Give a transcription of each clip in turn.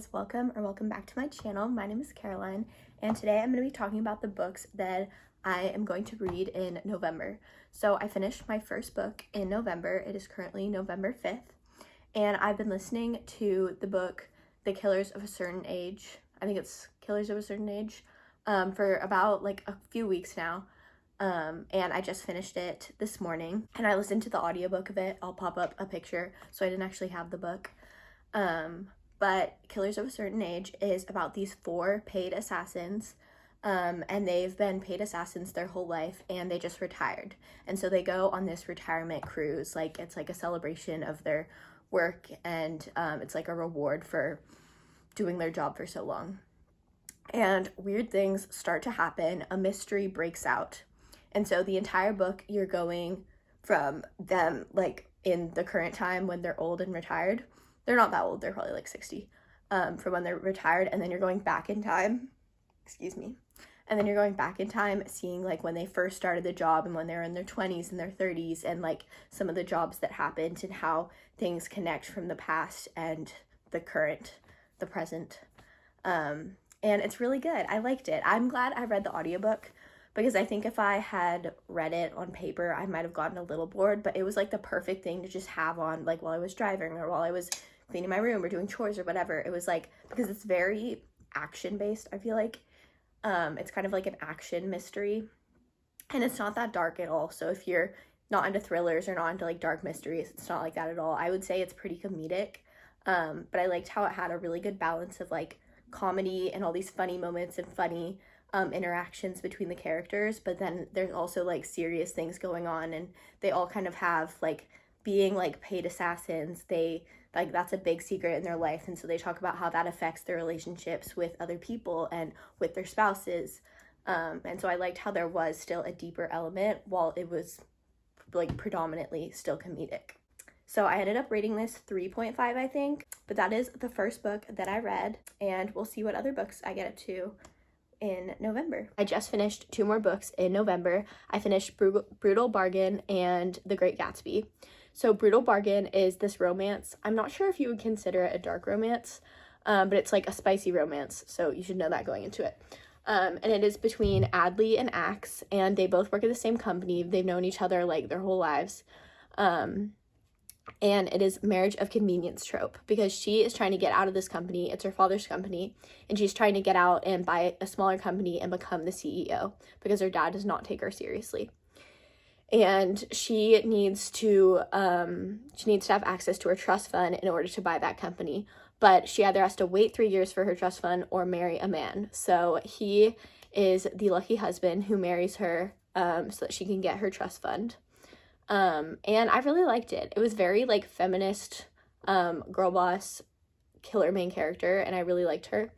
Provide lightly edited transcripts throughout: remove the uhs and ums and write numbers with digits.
guys, welcome back to my channel. My name is Caroline, and today I'm going to be talking about the books that I am going to read in November. So I finished my first book in November. It is currently November 5th, and I've been listening to the book The Killers of a Certain Age. I think it's Killers of a Certain Age for about like a few weeks now. And I just finished it this morning, and I listened to the audiobook of it. I'll pop up a picture, so I didn't actually have the book. But Killers of a Certain Age is about these 4 paid assassins, and they've been paid assassins their whole life, and they just retired. And so they go on this retirement cruise, like it's like a celebration of their work, and it's like a reward for doing their job for so long. And weird things start to happen. A mystery breaks out. And so the entire book, you're going from them like in the current time when they're old and retired. They're not that old, they're probably like 60, from when they're retired, and then you're going back in time, and then you're going back in time, seeing like when they first started the job and when they were in their 20s and their 30s, and like some of the jobs that happened and how things connect from the past and the current, the present. And it's really good. I liked it. I'm glad I read the audiobook, because I think if I had read it on paper, I might have gotten a little bored, but it was like the perfect thing to just have on like while I was driving or while I was cleaning my room or doing chores or whatever. It was like, because it's very action based, I feel like. It's kind of like an action mystery, and it's not that dark at all. So if you're not into thrillers or not into like dark mysteries, it's not like that at all. I would say it's pretty comedic, but I liked how it had a really good balance of like comedy and all these funny moments and funny interactions between the characters, but then there's also like serious things going on, and they all kind of have like being like paid assassins, they like that's a big secret in their life, and so they talk about how that affects their relationships with other people and with their spouses, and so I liked how there was still a deeper element while it was like predominantly still comedic. So I ended up rating this 3.5, I think, but that is the first book that I read, and we'll see what other books I get up to in November. I just finished 2 more books in November. I finished Brutal Bargain and The Great Gatsby. So Brutal Bargain is this romance. I'm not sure if you would consider it a dark romance, but it's like a spicy romance, so you should know that going into it. And it is between Adley and Axe, and they both work at the same company. They've known each other like their whole lives. And it is marriage of convenience trope, because she is trying to get out of this company. It's her father's company, and she's trying to get out and buy a smaller company and become the CEO, because her dad does not take her seriously. And she needs to have access to her trust fund in order to buy that company, but she either has to wait 3 years for her trust fund or marry a man. So he is the lucky husband who marries her so that she can get her trust fund. And I really liked it. It was very like feminist, girl boss, killer main character, and I really liked her.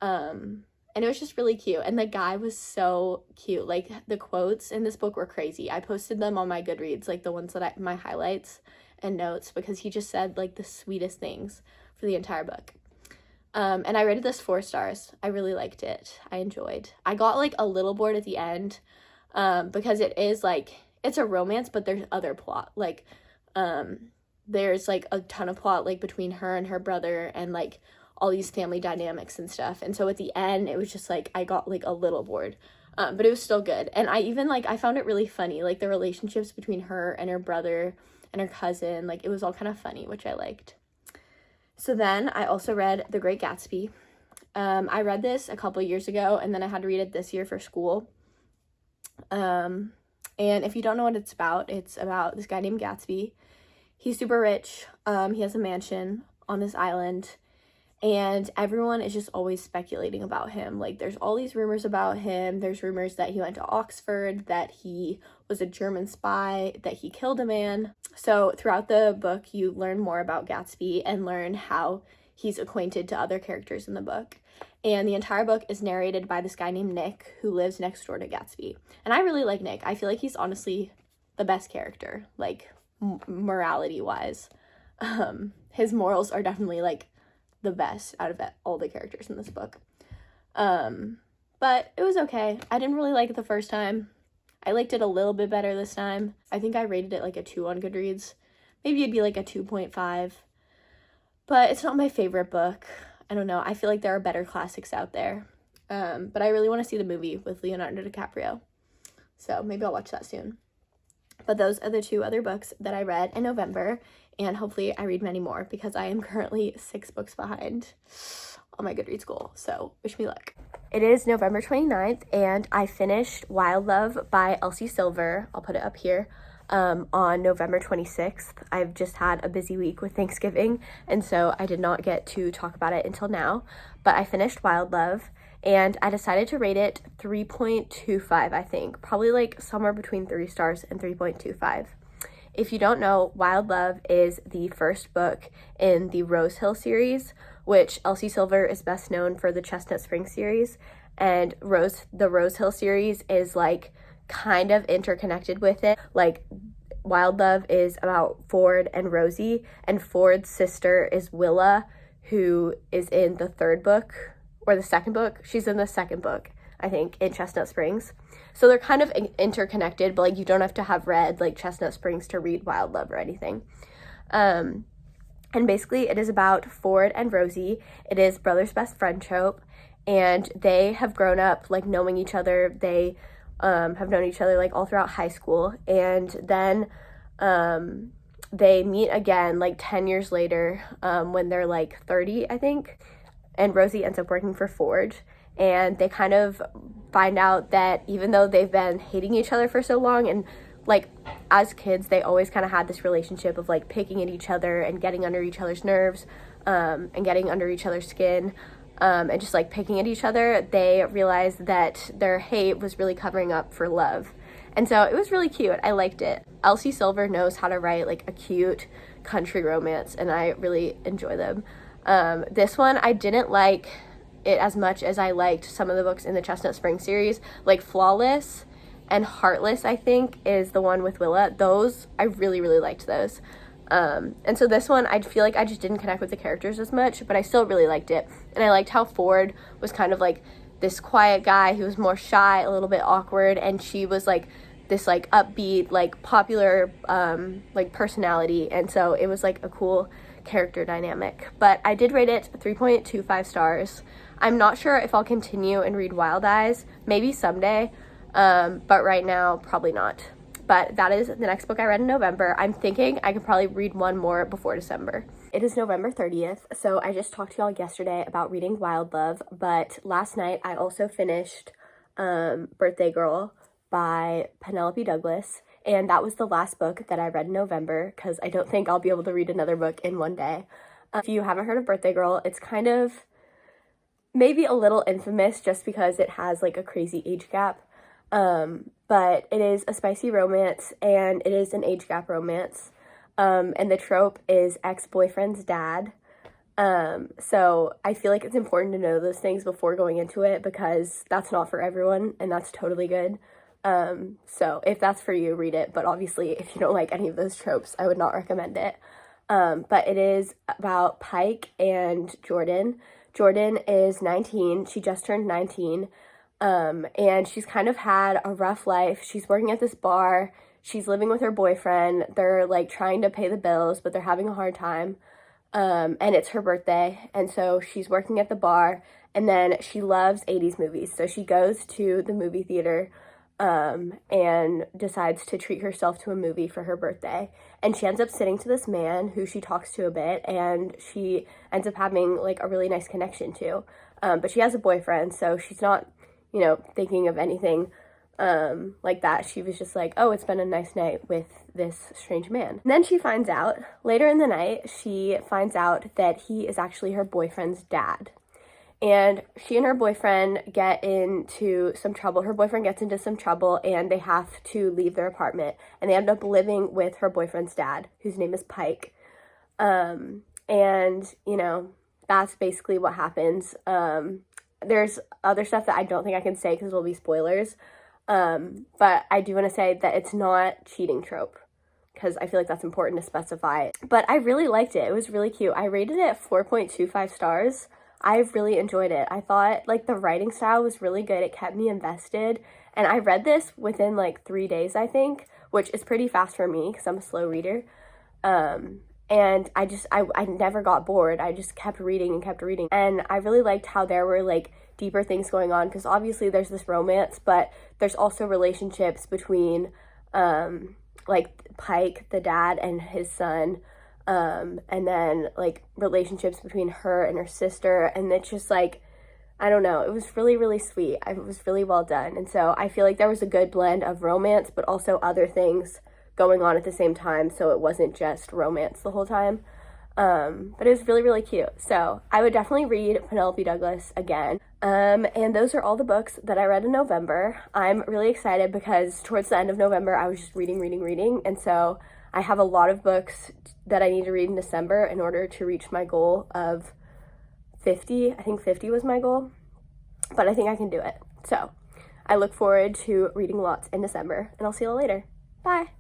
And it was just really cute, and the guy was so cute. Like the quotes in this book were crazy. I posted them on my Goodreads, like the ones that my highlights and notes, because he just said like the sweetest things for the entire book. And I rated this 4 stars. I really liked it. I enjoyed. I got like a little bored at the end, because it is like, it's a romance, but there's other plot. Like, there's like a ton of plot like between her and her brother, and like all these family dynamics and stuff. And so at the end, it was just like, I got like a little bored, but it was still good. And I even like, I found it really funny, like the relationships between her and her brother and her cousin, like it was all kind of funny, which I liked. So then I also read The Great Gatsby. I read this a couple years ago, and then I had to read it this year for school. And if you don't know what it's about this guy named Gatsby. He's super rich. He has a mansion on this island, and everyone is just always speculating about him. Like there's all these rumors about him. There's rumors that he went to Oxford, that he was a German spy, that he killed a man. So throughout the book, you learn more about Gatsby and learn how he's acquainted to other characters in the book. And the entire book is narrated by this guy named Nick, who lives next door to Gatsby. And I really like Nick. I feel like he's honestly the best character, like morality-wise. His morals are definitely like the best out of all the characters in this book. But it was okay. I didn't really like it the first time. I liked it a little bit better this time. I think I rated it like a 2 on Goodreads. Maybe it'd be like a 2.5. But it's not my favorite book. I don't know. I feel like there are better classics out there. But I really want to see the movie with Leonardo DiCaprio. So maybe I'll watch that soon. But those are the 2 other books that I read in November, and hopefully I read many more because I am currently 6 books behind on my Goodreads goal. So wish me luck. It is November 29th, and I finished Wild Love by Elsie Silver. I'll put it up here. On November 26th. I've just had a busy week with Thanksgiving, and so I did not get to talk about it until now, but I finished Wild Love, and I decided to rate it 3.25, I think. Probably like somewhere between 3 stars and 3.25. If you don't know, Wild Love is the first book in the Rose Hill series, which Elsie Silver is best known for the Chestnut Springs series, and the Rose Hill series is like kind of interconnected with it. Like, Wild Love is about Ford and Rosie, and Ford's sister is Willa, who is in the 3rd book, or the 2nd book. She's in the 2nd book, I think, in Chestnut Springs. So they're kind of interconnected, but like you don't have to have read like Chestnut Springs to read Wild Love or anything. And basically it is about Ford and Rosie. It is brothers' best friend trope, and they have grown up like knowing each other. They have known each other like all throughout high school, and then they meet again like 10 years later when they're like 30, I think, and Rosie ends up working for Ford, and they kind of find out that even though they've been hating each other for so long, and like as kids they always kind of had this relationship of like picking at each other and getting under each other's nerves, and getting under each other's skin, and just like picking at each other, they realized that their hate was really covering up for love. And so it was really cute. I liked it. Elsie Silver knows how to write like a cute country romance, and I really enjoy them. This one, I didn't like it as much as I liked some of the books in the Chestnut Springs series. Like Flawless and Heartless, I think, is the one with Willa. Those, I really, really liked those. And so this one, I feel like I just didn't connect with the characters as much, but I still really liked it. And I liked how Ford was kind of like this quiet guy who was more shy, a little bit awkward, and she was like this like upbeat, like popular, like personality. And so it was like a cool character dynamic. But I did rate it 3.25 stars. I'm not sure if I'll continue and read Wild Eyes, maybe someday, but right now, probably not. But that is the next book I read in November. I'm thinking I could probably read one more before December. It is November 30th, so I just talked to y'all yesterday about reading Wild Love, but last night I also finished Birthday Girl by Penelope Douglas, and that was the last book that I read in November because I don't think I'll be able to read another book in one day. If you haven't heard of Birthday Girl, it's kind of maybe a little infamous just because it has like a crazy age gap. But it is a spicy romance, and it is an age gap romance, and the trope is ex-boyfriend's dad. So I feel like it's important to know those things before going into it because that's not for everyone, and that's totally good. So if that's for you, read it, but obviously if you don't like any of those tropes, I would not recommend it. But it is about Pike and Jordan. Jordan is 19. She just turned 19. And she's kind of had a rough life. She's working at this bar. She's living with her boyfriend. They're like trying to pay the bills, but they're having a hard time. And it's her birthday. And so she's working at the bar, and then she loves 80s movies. So she goes to the movie theater, and decides to treat herself to a movie for her birthday. And she ends up sitting to this man who she talks to a bit, and she ends up having like a really nice connection to. But she has a boyfriend, so she's not, you know, thinking of anything like that. She was just like, oh, it's been a nice night with this strange man. And then she finds out, later in the night, she finds out that he is actually her boyfriend's dad. And she and her boyfriend get into some trouble. Her boyfriend gets into some trouble, and they have to leave their apartment. And they end up living with her boyfriend's dad, whose name is Pike. And, you know, that's basically what happens. There's other stuff that I don't think I can say because it'll be spoilers. But I do want to say that it's not cheating trope because I feel like that's important to specify. But I really liked it. It was really cute. I rated it 4.25 stars. I really enjoyed it. I thought like the writing style was really good. It kept me invested. And I read this within like 3 days, I think, which is pretty fast for me because I'm a slow reader. and I never got bored. I just kept reading and kept reading, and I really liked how there were like deeper things going on, because obviously there's this romance, but there's also relationships between like Pike, the dad, and his son, and then like relationships between her and her sister, and it's just like, I don't know, it was really, really sweet. It was really well done, and so I feel like there was a good blend of romance but also other things going on at the same time, so it wasn't just romance the whole time. But it was really, really cute. So I would definitely read Penelope Douglas again. And those are all the books that I read in November. I'm really excited because towards the end of November, I was just reading. And so I have a lot of books that I need to read in December in order to reach my goal of 50. I think 50 was my goal, but I think I can do it. So I look forward to reading lots in December, and I'll see you all later. Bye.